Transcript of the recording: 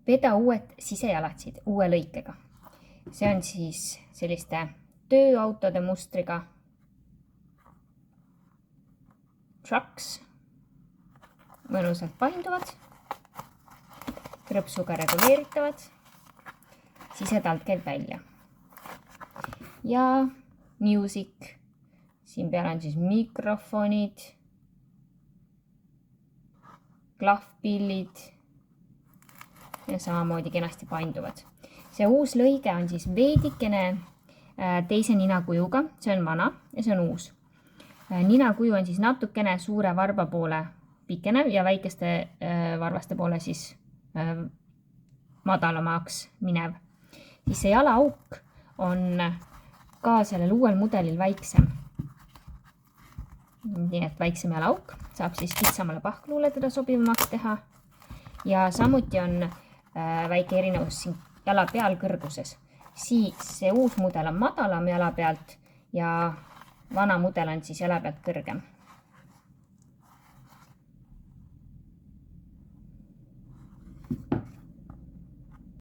veda uued sisejalatsid uue lõikega. See on siis selliste tööautode mustriga. Trucks. Mõnusalt painduvad. Krõpsuga reguleeritavad. Sisetalt käib välja. Ja music. Siin peal on siis mikrofonid, klahvpillid ja samamoodi kenasti painduvad. See uus lõige on siis veidikene teise ninakujuga, see on vana ja see on uus. Ninakuju on siis natukene suure varba poole pikenev ja väikeste varvaste poole siis madalamaks minev. Siis see jalaauk on ka sellel uuel mudelil väiksem. Nii et väiksem jalaauk saab siis kitsamale pahkluule teda sobivamaks teha. Ja samuti on väike erinevus siin jala peal kõrguses. Siis see uus mudel on madalam jala pealt ja vana mudel on siis jala pealt kõrgem.